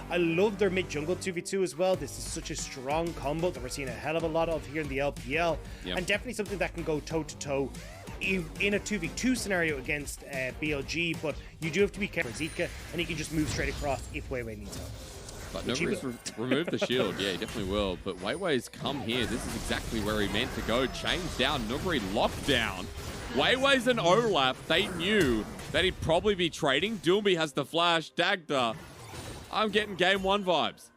I love their mid-jungle 2v2 as well. This is such a strong combo that we're seeing a hell of a lot of here in the LPL. Yep. And definitely something that can go toe-to-toe in a 2v2 scenario against BLG, but you do have to be careful with Zika, and he can just move straight across if Weiwei needs help. But Nuguri's removed the shield. Yeah, he definitely will. But Weiwei's come here. This is exactly where he meant to go. Chains down. Nuguri locked down. Weiwei's an Olaf. They knew that he'd probably be trading. Doomby has the flash. Dagda. I'm getting game 1 vibes.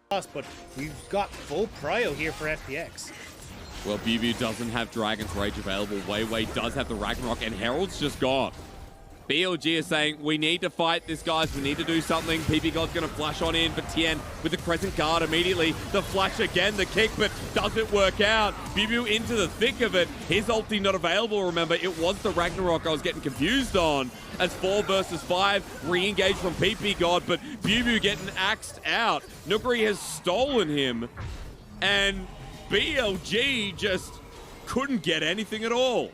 But we've got full prio here for FPX. Well, BB doesn't have Dragon's Rage available. Weiwei does have the Ragnarok, and Herald's just gone. BLG is saying, we need to fight this, guys. We need to do something. PP God's going to flash on in, but Tien with the Crescent Guard immediately. The flash again, the kick, but does it work out? Bibu into the thick of it. His ulti not available, remember. It was the Ragnarok I was getting confused on. As 4 versus 5, re-engage from PP God, but Bibu getting axed out. Nuguri has stolen him, and BLG just couldn't get anything at all.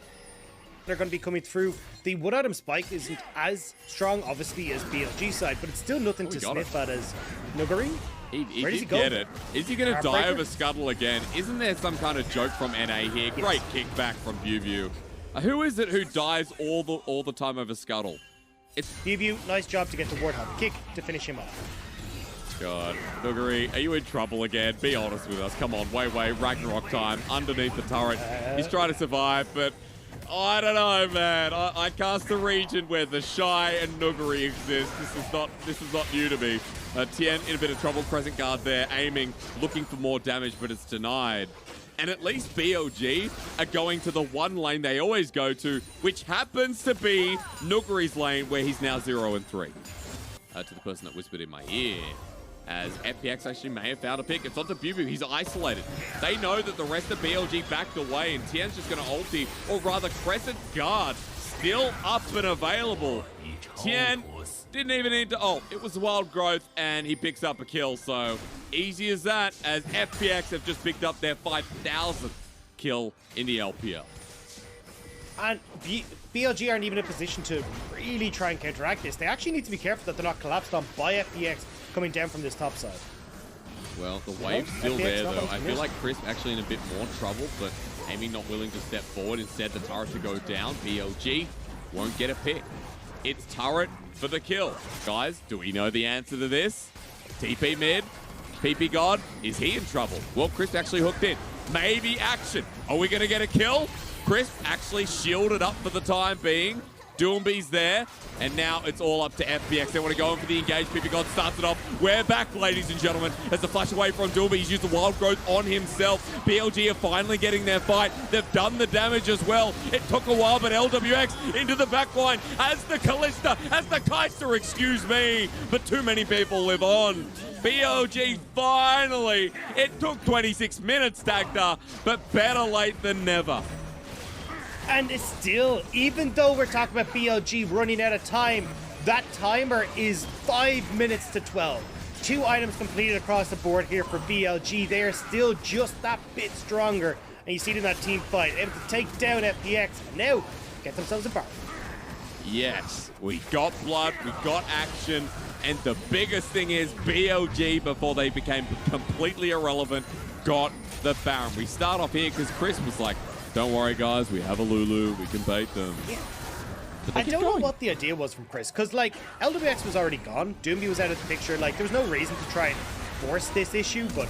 They're going to be coming through. The 1 item spike isn't as strong, obviously, as BLG side, but it's still nothing to sniff at as Nuguri. He Where does he go? Get it. Is he going to die over Scuttle again? Isn't there some kind of joke from NA here? Yes. Great kickback from Bubu. Who is it who dies all the time over Scuttle? It's Bubu. Nice job to get the Warthog kick to finish him off. God, Nuguri, are you in trouble again? Be honest with us. Come on, Weiwei, Ragnarok time, underneath the turret. He's trying to survive, but I don't know, man. I cast a region where the Shy and Nuguri exist. This is not new to me. Tien in a bit of trouble. Crescent Guard there, aiming, looking for more damage, but it's denied. And at least BLG are going to the one lane they always go to, which happens to be Nuguri's lane, where he's now 0 and 3. To the person that whispered in my ear, as FPX actually may have found a pick. It's onto Bubu. He's isolated. They know that the rest of BLG backed away, and Tien's just going to ulti, or rather Crescent Guard still up and available. Tien didn't even need to ult. It was wild growth, and he picks up a kill. So easy as that, as FPX have just picked up their 5,000th kill in the LPL. And BLG aren't even in a position to really try and counteract this. They actually need to be careful that they're not collapsed on by FPX coming down from this top side. Well, the wave's still there, though. I feel like Crisp actually in a bit more trouble, but Amy not willing to step forward. Instead, the turret to go down. BLG won't get a pick. It's turret for the kill. Guys, do we know the answer to this? TP mid. PP God, is he in trouble? Well, Crisp actually hooked in. Maybe action. Are we going to get a kill? Crisp actually shielded up for the time being. Doomby's there, and now it's all up to FPX. They want to go in for the engage. PP God starts it off. We're back, ladies and gentlemen, as the flash away from Doomby. He's used the wild growth on himself. BLG are finally getting their fight. They've done the damage as well. It took a while, but LWX into the back line as the Kalista, as the Kaiser, excuse me, but too many people live on. BLG finally, it took 26 minutes, Dagda, but better late than never. And it's still, even though we're talking about BLG running out of time, that timer is 5 minutes to 12. 2 items completed across the board here for BLG. They are still just that bit stronger. And you see it in that team fight, able to take down FPX and now get themselves a bar. Yes, we got blood, we got action, and the biggest thing is BLG, before they became completely irrelevant, got the Baron. We start off here because Chris was like, don't worry, guys, we have a Lulu, we can bait them. Yeah. I don't know what the idea was from Chris, because, like, LWX was already gone, Doomby was out of the picture, like, there was no reason to try and force this issue, but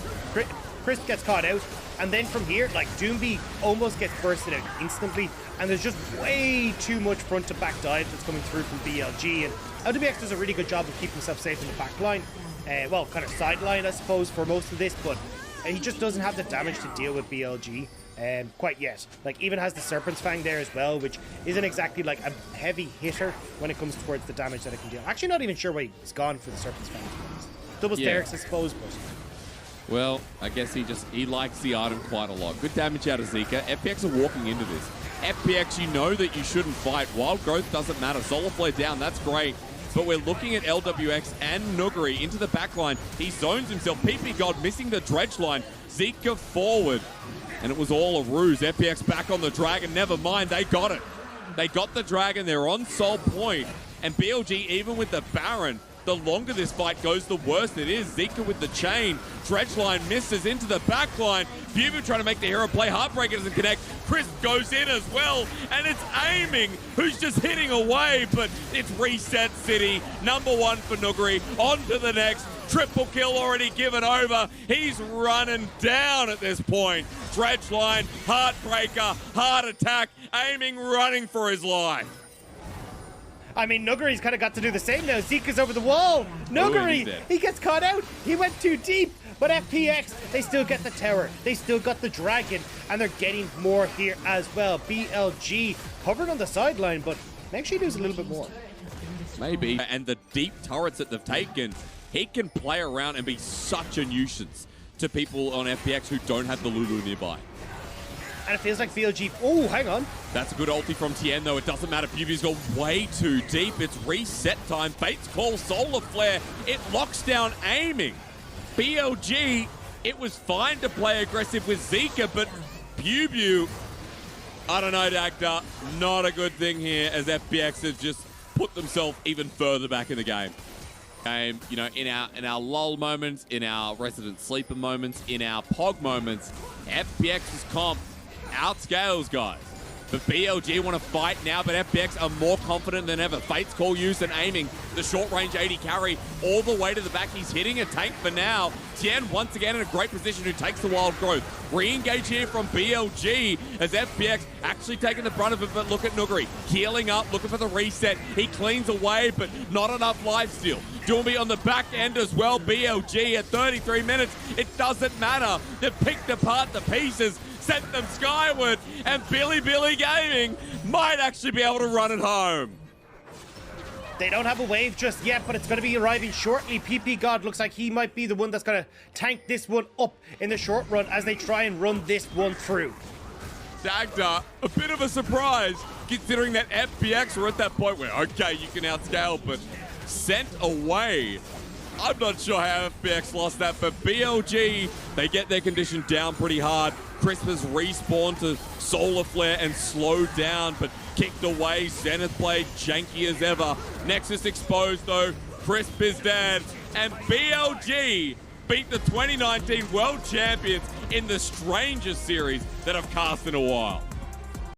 Chris gets caught out, and then from here, like, Doomby almost gets bursted out instantly, and there's just way too much front-to-back dive that's coming through from BLG, and LWX does a really good job of keeping himself safe in the back line, well, kind of sideline, I suppose, for most of this, but he just doesn't have the damage to deal with BLG. Quite yet. Like, even has the Serpent's Fang there as well, which isn't exactly like a heavy hitter when it comes towards the damage that it can deal. Actually, not even sure why he's gone for the Serpent's Fang. Double Sterix, I suppose, but... Well, I guess he likes the item quite a lot. Good damage out of Zika. FPX are walking into this. FPX, you know that you shouldn't fight. Wild growth doesn't matter. Solar Flare down, that's great. But we're looking at LWX and Nuguri into the back line. He zones himself. PP God missing the dredge line. Zika forward. And it was all a ruse. FPX back on the Dragon. Never mind, they got it. They got the Dragon. They're on Soul Point. And BLG, even with the Baron, the longer this fight goes, the worse it is. Zika with the chain. Dredgeline misses into the backline. BLG trying to make the hero play. Heartbreaker doesn't connect. Chris goes in as well, and it's Aiming who's just hitting away, but it's Reset City. Number one for Nuguri. On to the next. Triple kill already given over. He's running down at this point. Dredgeline, Heartbreaker, Heart Attack, Aiming running for his life. I mean, Nuguri's kind of got to do the same now. Zika's over the wall. Nuguri, he gets caught out. He went too deep. But FPX, they still get the tower. They still got the dragon. And they're getting more here as well. BLG covered on the sideline, but make sure he does a little bit more. Maybe. And the deep turrets that they've taken, he can play around and be such a nuisance to people on FPX who don't have the Lulu nearby. And it feels like BLG... Oh, hang on. That's a good ulti from Tien, though. It doesn't matter. BLG's gone way too deep. It's reset time. Fate's Call, Solar Flare. It locks down Aiming. BLG, it was fine to play aggressive with Zika, but BLG, I don't know, Dagda. Not a good thing here as FPX has just put themselves even further back in the game. You know, in our lull moments, in our resident sleeper moments, in our POG moments, FPX's comp outscales guys. But BLG want to fight now, but FPX are more confident than ever. Fate's Call used and Aiming. The short-range 80 carry all the way to the back. He's hitting a tank for now. Tien once again in a great position who takes the wild growth. Re-engage here from BLG as FPX actually taking the brunt of it, but look at Nuguri. Healing up, looking for the reset. He cleans away, but not enough lifesteal. Doomby on the back end as well. BLG at 33 minutes. It doesn't matter. They've picked apart the pieces, sent them skyward, and Bilibili Gaming might actually be able to run it home. They don't have a wave just yet, but it's going to be arriving shortly. PP God looks like he might be the one that's going to tank this one up in the short run as they try and run this one through. Dagda, a bit of a surprise, considering that FPX were at that point where, okay, you can outscale, but sent away. I'm not sure how FPX lost that, but BLG, they get their condition down pretty hard. Crisp has respawned to Solar Flare and slowed down, but kicked away. Zenith played janky as ever. Nexus exposed though. Crisp is dead. And BLG beat the 2019 World Champions in the strangest series that I've cast in a while.